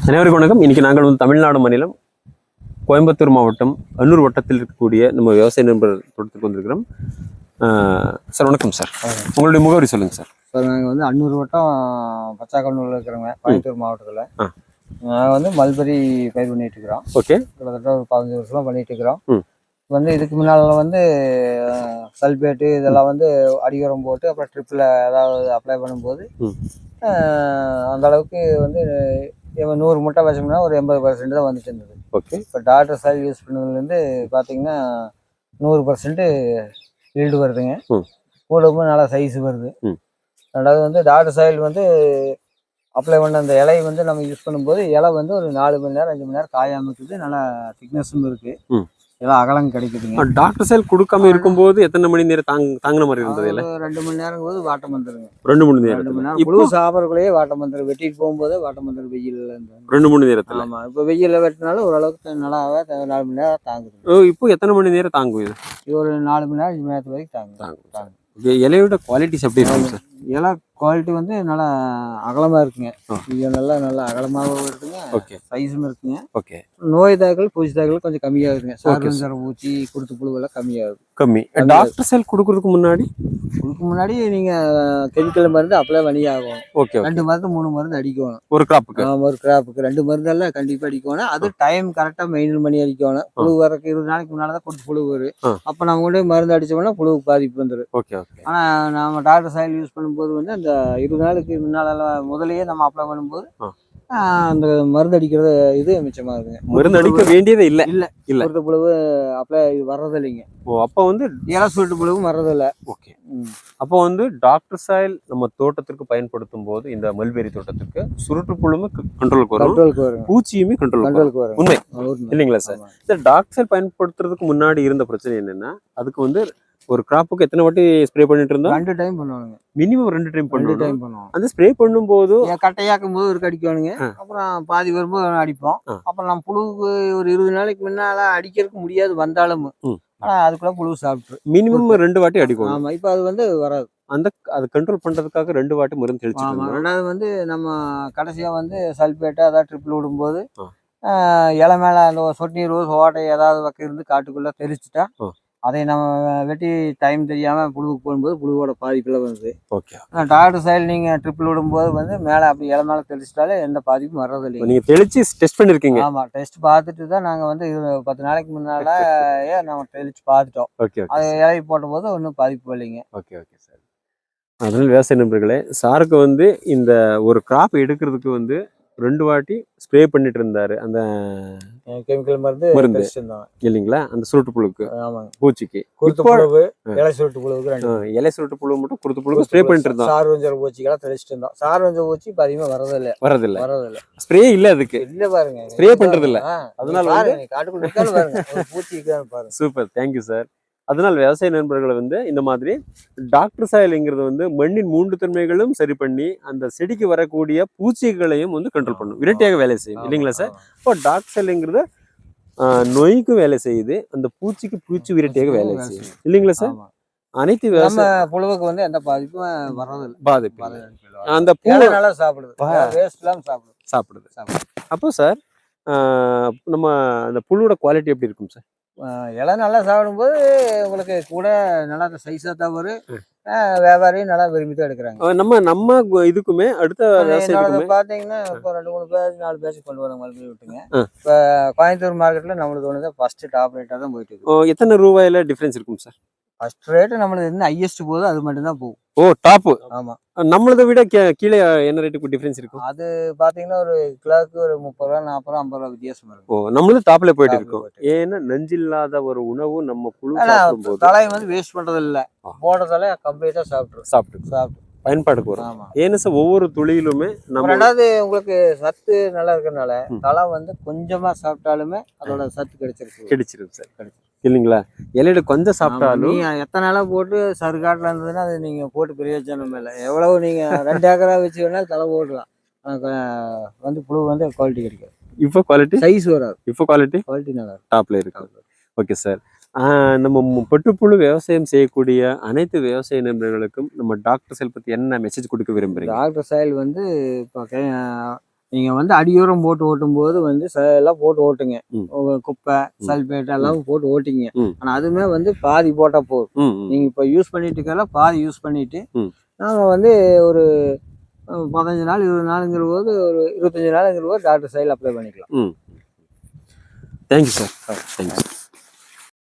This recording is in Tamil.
அனைவருக்கும் வணக்கம். இன்னைக்கு நாங்கள் வந்து தமிழ்நாடு மாநிலம் கோயம்புத்தூர் மாவட்டம் அன்னூர் வட்டத்தில் இருக்கக்கூடிய நம்ம விவசாய நண்பர் தோட்டத்துக்கு வந்திருக்கிறோம். சார் வணக்கம் சார். உங்களுடைய முகவரி சொல்லுங்கள் சார். சார் நாங்கள் வந்து அன்னூர் வட்டம் பச்சாக்கல்லூரில் இருக்கிறோங்க, கோயம்புத்தூர் மாவட்டத்தில். நாங்கள் வந்து மல்பெரி பயிர் பண்ணிட்டு இருக்கிறோம். ஓகே. கிட்டத்தட்ட ஒரு 15 வருஷமாக பண்ணிட்டு இருக்கிறோம். வந்து இதுக்கு முன்னால் வந்து சல்பேட்டு இதெல்லாம் வந்து அடியுரம் போட்டு அப்புறம் ட்ரிப்பில் ஏதாவது அப்ளை பண்ணும்போது அந்த அளவுக்கு வந்து 100 முட்டை வச்சோம்னா ஒரு 80% தான் வந்துட்டு இருந்தது. ஓகே. இப்போ டாக்டர் சாயில் யூஸ் பண்ணதுலேருந்து பார்த்தீங்கன்னா 100% ஈல்டு வருதுங்க. கூடவும் நல்லா சைஸ் வருது. ரெண்டாவது வந்து டாக்டர் சாயில் வந்து அப்ளை பண்ண அந்த இலை வந்து நம்ம யூஸ் பண்ணும்போது இலை வந்து ஒரு 4 மணி நேரம் 5 மணி நேரம் காயாமல் இருக்குது. நல்லா திக்னஸும் இருக்குது, எல்லாம் அகலம் கிடைக்குதுங்க. டாக்டர் சாயில் கொடுக்காம இருக்கும்போது எத்தனை மணி நேரம் தாங்கின மாதிரி இருந்தது? 2 மணி நேரம் போது வாட்டம் வந்துருங்க. 2 மணி நேரம் புழு சாப்பிட்றக்குள்ளேயே வாட்டம் வந்துடும். வெட்டிட்டு போகும்போதே வாட்டம் வந்துடும் வெயில். 2 மணி நேரத்தில். ஆமாம். இப்போ வெயிலில் வெட்டினாலும் ஓரளவுக்கு நல்லாவே 4 மணி நேரம் தாங்குது. இப்போ எத்தனை மணி நேரம் தாங்கும் இது? ஒரு 4 மணி நேரம் 5 மணி நேரத்து வரைக்கும் தாங்கும். இலையோட குவாலிட்டிஸ் எப்படி இருக்கும் சார்? இலை குவாலிட்டி வந்து நல்லா அகலமாக இருக்குங்க. இது நல்லா அகலமாகவும் இருக்குங்க. ஓகே. சைஸும் இருக்குங்க. ஓகே. நோய் தாக்கல் பூச்சி தாக்கல் கொஞ்சம் கம்மியாகுதுங்க. சார் பூச்சி குருத்து புழுவெல்லாம் கம்மியாகுது. கம்மி. டாக்டர் சாயில் கொடுக்கறதுக்கு முன்னாடி நீங்கள் கெமிக்கல் மருந்து அப்ளை பண்ணி ஆகும். ஓகே. 2 மருந்து 3 மருந்து அடிக்கணும் ஒரு கிராப்புக்கு. ஒரு கிராப்புக்கு 2 மருந்தெல்லாம் கண்டிப்பாக அடிக்கணும். அது டைம் கரெக்டாக மெயின்டைன் பண்ணி அடிக்கணும். புழு வரக்கு 20 நாளைக்கு முன்னால் தான் கொடுத்து புழு வரும். அப்போ நம்ம கொண்டு மருந்து அடித்தோம்னா புழுவுக்கு பாதிப்பு வந்துடும். ஓகே. ஓகே. ஆனால் நம்ம டாக்டர் சாயில் யூஸ் பண்ணும்போது வந்து அந்த 20 நாளுக்கு முன்னால் முதலையே நம்ம அப்ளை பண்ணும்போது அந்த மருந்து அடிக்கிறது இது மிச்சமாகுதுங்க. மருந்து அடிக்க வேண்டியதே இல்லை. குருத்து புழுவு அப்ளை வர்றது இல்லைங்க. அப்போ வந்து இலை சுருட்டு புழுவும் வர்றதில்லை. ஓகே. அப்போ வந்து டாக்டர் சாயில் நம்ம தோட்டத்திற்கு பயன்படுத்தும் போது இந்த மல்பெரி தோட்டத்துக்கு சுருட்டு புழுவும் கண்ட்ரோலுக்கு வரும், பூச்சியுமே கண்ட்ரோலுக்கு வரும். உண்மை இல்லைங்களா சார்? இந்த டாக்டர் சாயில் பயன்படுத்துறதுக்கு முன்னாடி இருந்த பிரச்சனை என்னன்னா, அதுக்கு வந்து ஒரு கிராப்புக்கு எத்தனை வாட்டி ஸ்ப்ரே பண்ணிட்டு இருந்தோம்? 2 டைம் பண்ணுவாங்க. மினிமம் 2 டைம் பண்ணுவோம். அந்த ஸ்ப்ரே பண்ணும் போது கட்டையாக்கும் போது ஒரு அடிக்கணுங்க. அப்புறம் பாதி வரும்போது அடிப்போம். அப்புறம் நம்ம புழுவுக்கு ஒரு 20 நாளைக்கு முன்னால அடிக்கிறதுக்கு முடியாது வந்தாலும், ஆனா அதுக்குள்ள புழு சாப்பிட்டு மினிமம் 2 வாட்டி அடிக்கும். ஆமா. இப்ப அது வந்து வராது. அது கண்ட்ரோல் பண்றதுக்காக 2 வாட்டி மருந்து தெளிச்சுட்டு. ரெண்டாவது வந்து நம்ம கடைசியா வந்து சல்பேட்டா அதாவது ட்ரிப்பிள் விடும்போது இலை மேல அந்த சொட்டு நீர் ஓட்டை ஏதாவது பக்கம் இருந்து காட்டுக்குள்ள தெளிச்சுட்டா அதை நம்ம வெட்டி டைம் தெரியாமல் புழுவுக்கு போகும்போது புழுவோட பாதிப்பில் வருது. ஓகே. டாக்டர் சைடு நீங்கள் ட்ரிப்பிள் விடும்போது வந்து மேலே அப்படி இலை மேலே தெளிச்சிட்டாலே எந்த பாதிப்பும் வர்றதில்லை. நீங்கள் தெளிச்சு டெஸ்ட் பண்ணியிருக்கீங்க? ஆமாம், டெஸ்ட் பார்த்துட்டு தான் நாங்கள் வந்து 10 நாளைக்கு முன்னாலே நம்ம தெளிச்சு பார்த்துட்டோம். ஓகே. அது இலை போடும்போது ஒன்றும் பாதிப்பு இல்லைங்க. ஓகே. Okay sir. அதனால் விவசாய நண்பர்களே, சாருக்கு வந்து இந்த ஒரு கிராப் எடுக்கிறதுக்கு வந்து 2 வாட்டி ஸ்ப்ரே பண்ணிட்டு இருந்தாரு. அந்த கெமிக்கல் மருந்து இல்லைங்களா? அந்த சுருட்டு புழுக்கு, பூச்சிக்கு, இலை சுருட்டு புழுவுக்கு இலை சுருட்டு புழு மட்டும் குருத்து புழுக்கு ஸ்ப்ரே பண்ணிட்டு இருந்தோம். சார் வஞ்சர பூச்சிக்கெல்லாம் தெளிச்சுட்டு இருந்தோம். சார் வஞ்சர பூச்சி இப்போ அதிகமாக வரதில்லை. ஸ்ப்ரே இல்லை, அதுக்கு இல்லை பாருங்க, ஸ்ப்ரே பண்றது இல்லை. அதனால காட்டுக்குள்ள பாருங்க பூச்சி பாருங்க. Super, thank you sir. அதனால் விவசாய நண்பர்களை வந்து இந்த மாதிரி டாக்டர் சாயில்ங்கிறது வந்து மண்ணின் 3 தன்மைகளும் சரி பண்ணி அந்த செடிக்கு வரக்கூடிய பூச்சிகளையும் வந்து கண்ட்ரோல் பண்ணும், விரட்டியாக வேலை செய்யும் இல்லைங்களா சார்? இப்போ டாக்டர் சாயில்ங்கிறது நோய்க்கும் வேலை செய்யுது, அந்த பூச்சிக்கு பூச்சி விரட்டியாக வேலை செய்யும் இல்லைங்களா சார்? அனைத்து விவசாய புழுவுக்கு வந்து எந்த பாதிப்பும் வர்றதில்லை. பாதிப்பு அந்த பூ நல்லா சாப்பிடுது. அப்போ சார் நம்ம அந்த புழுவோட குவாலிட்டி எப்படி இருக்கும் சார்? இலை நல்லா சாப்பிடும்போது உங்களுக்கு கூட நல்லா சைஸாக தான் வரும். வியாபாரியும் நல்லா விரும்பி தான் எடுக்கிறாங்க. நம்ம இதுக்குமே அடுத்த பார்த்தீங்கன்னா இப்போ 2-3 பேஜ் 4 பேஜ் கொண்டு வர மாதிரி விட்டுங்க. இப்போ கோயம்புத்தூர் மார்க்கெட்டில் நம்மளுக்கு ஒன்று தான் ஃபர்ஸ்ட் டாப் ரேட்டாக தான் போயிட்டு இருக்கு. எத்தனை ரூபாயில டிஃப்ரென்ஸ் இருக்கும் சார்? ஃபர்ஸ்ட் ரேட்டு நம்மளுக்கு என்ன ஹையஸ்ட் போகுது அது மட்டும் தான் போகும். டாப். ஆமா. நம்மளதை விட கீழே என்ன ரேட்டுக்கு டிஃபரன்ஸ் இருக்கும்? அது பாத்தீங்கன்னா ஒரு கிலோக்கு ஒரு 30 ரூபா 40 ரூபா 50 ரூபா வித்தியாசம் இருக்கும். நம்மளது டாப்ல போயிட்டு இருக்கும். ஏன்னா நஞ்சில்லாத ஒரு உணவு நம்ம புழு சாப்பிடும்போது தலையை வந்து வேஸ்ட் பண்றது இல்ல, போடுறதால கம்ப்ளீட்டா சாப்பிட்டு பயன்பாடுக்கு வரும். ஏன்னா சார் ஒவ்வொரு துளியிலுமே நம்ம ரெண்டாவது உங்களுக்கு சத்து நல்லா இருக்கிறதுனால தலை வந்து கொஞ்சமா சாப்பிட்டாலுமே அதோட சத்து கிடைச்சிருக்கு சார் இல்லைங்களா? இலையில கொஞ்சம் சாப்பிட்டாலும் எத்தனை நாளா போட்டு சருகாட்டில் இருந்ததுன்னா அது நீங்க போட்டு பிரயோஜனம் இல்லை. எவ்வளவு நீங்க 2 ஏக்கரா வச்சு வேணாலும் தலை போடலாம், வந்து புழு வந்து குவாலிட்டி கிடைக்கும். இப்போ குவாலிட்டி சைஸ் வராது. இப்போ குவாலிட்டி நல்லா டாப்ல இருக்கு. Okay sir. நம்ம பட்டுப்புழு விவசாயம் செய்யக்கூடிய அனைத்து விவசாய நண்பர்களுக்கும் நம்ம டாக்டர் சாயில் பத்தி என்ன மெசேஜ் கொடுக்க விரும்புறீங்க? டாக்டர் சாயில் வந்து இப்போ நீங்கள் வந்து அடியோரம் போட்டு ஓட்டும் போது வந்து எல்லாம் போட்டு ஓட்டுங்க. குப்பை சல்பேட் எல்லாம் போட்டு ஓட்டிங்க. ஆனால் அதுவுமே வந்து பாதி போட்டால் போதும். நீங்கள் இப்போ யூஸ் பண்ணிட்டு இருக்கலாம், பாதி யூஸ் பண்ணிட்டு நாங்கள் வந்து ஒரு 15 நாள் 20 நாளுங்கிற போது ஒரு 25 நாளுங்கிற போது டாக்டர் சைடில் அப்ளை பண்ணிக்கலாம். Thank you sir. தேங்க்யூ.